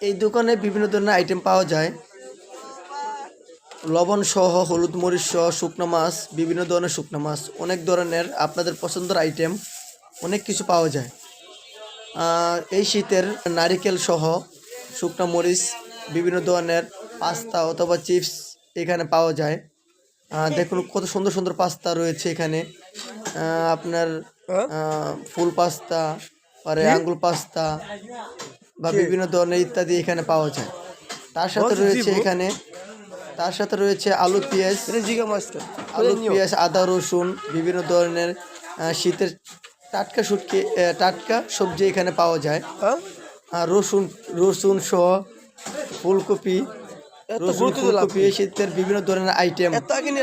এই দোকানে বিভিন্ন ধরনের আইটেম পাওয়া যায়। লবণ সহ, হলুদ মরিচ সহ, শুকনো মাছ, বিভিন্ন ধরনের শুকনো মাছ, অনেক ধরনের আপনাদের পছন্দের আইটেম অনেক কিছু পাওয়া যায়। এই শীতের নারিকেল সহ শুকনো মরিচ, বিভিন্ন ধরনের পাস্তা অথবা চিপস এখানে পাওয়া যায়। দেখুন কত সুন্দর সুন্দর পাস্তা রয়েছে এখানে। আপনার ফুল পাস্তা, পরে আঙ্গুর পাস্তা বা বিভিন্ন ধরনের ইত্যাদি এখানে পাওয়া যায়। তার সাথে রয়েছে আলু পেঁয়াজ, আদা রসুন, বিভিন্ন ধরনের শীতের টাটকা সবজি এখানে পাওয়া যায়। রসুন সহ ফুলকপি, শীতের বিভিন্ন ধরনের আইটেম,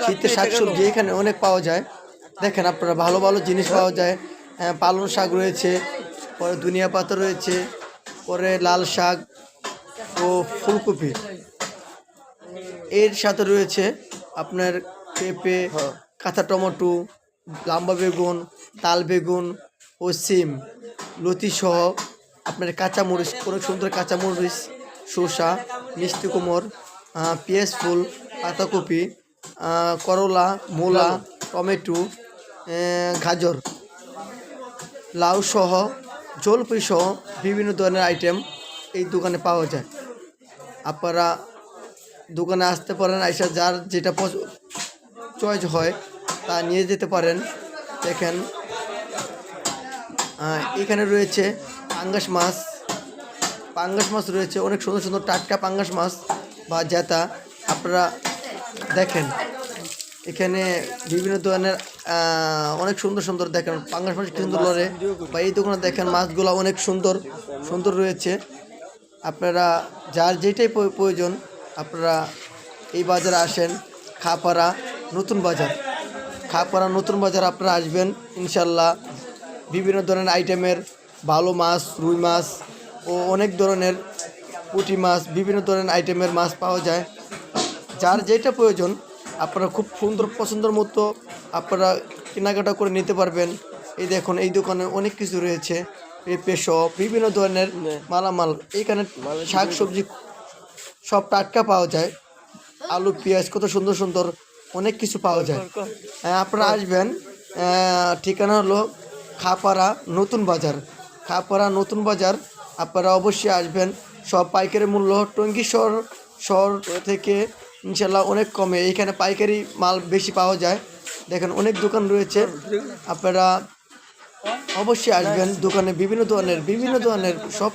শীতের শাকসবজি এখানে অনেক পাওয়া যায়। দেখেন আপনারা ভালো ভালো জিনিস পাওয়া যায়। পালং শাক রয়েছে, পরে ধনিয়া পাতা রয়েছে, পরে লাল শাক ও ফুলকপি। এর সাথে রয়েছে আপনার পেঁপে, কাঁচা টমেটো, লম্বা বেগুন, তাল বেগুন ও সিম, লতি সহ আপনার কাঁচামরিচ, অনেক সুন্দর কাঁচামরিচ, শসা, মিষ্টি কুমড়, পেঁয়াজ ফুল, পাতাকপি, করলা, মূলা, টমেটো, গাজর, লাউ সহ, জলপাই সহ বিভিন্ন ধরনের আইটেম এই দোকানে পাওয়া যায়। আপনারা দোকানে আসতে পারেন, আইসা যার যেটা চয়েস হয় তা নিয়ে যেতে পারেন। দেখেন এখানে রয়েছে পাঙ্গাস মাছ রয়েছে, অনেক সুন্দর সুন্দর টাটকা পাঙ্গাস মাছ বা জেতা। আপনারা দেখেন এখানে বিভিন্ন ধরনের অনেক সুন্দর সুন্দর দেখেন পাঙ্গাস মাছ কি সুন্দর লড়ে, বা এই দোকানে দেখেন মাছগুলো অনেক সুন্দর সুন্দর রয়েছে। আপনারা যার যেটাই প্রয়োজন আপনারা এই বাজারে আসেন। খাপাড়া নতুন বাজার আপনারা আসবেন ইনশাল্লাহ। বিভিন্ন ধরনের আইটেমের ভালো মাছ, রুই মাছ ও অনেক ধরনের পুঁটি মাছ, বিভিন্ন ধরনের আইটেমের মাছ পাওয়া যায়। যার যেটা প্রয়োজন আপনারা খুব সুন্দর পছন্দের মতো আপনারা কেনাকাটা করে নিতে পারবেন। এই দেখুন এই দোকানে অনেক কিছু রয়েছে, পেঁপে সহ বিভিন্ন ধরনের মালামাল। এইখানে শাক সবজি সব টাটকা পাওয়া যায়। আলু পেঁয়াজ কত সুন্দর সুন্দর অনেক কিছু পাওয়া যায়। আপনারা আসবেন। ঠিকানা হলো খাপাড়া নতুন বাজার। আপনারা অবশ্যই আসবেন। সব পাইকারি মূল্য টঙ্গী শহর থেকে ইনশাল্লাহ অনেক কমে এইখানে পাইকারি মাল বেশি পাওয়া যায়। দেখেন অনেক দোকান রয়েছে, আপনারা অবশ্যই আসবেন। দোকানে বিভিন্ন ধরনের সব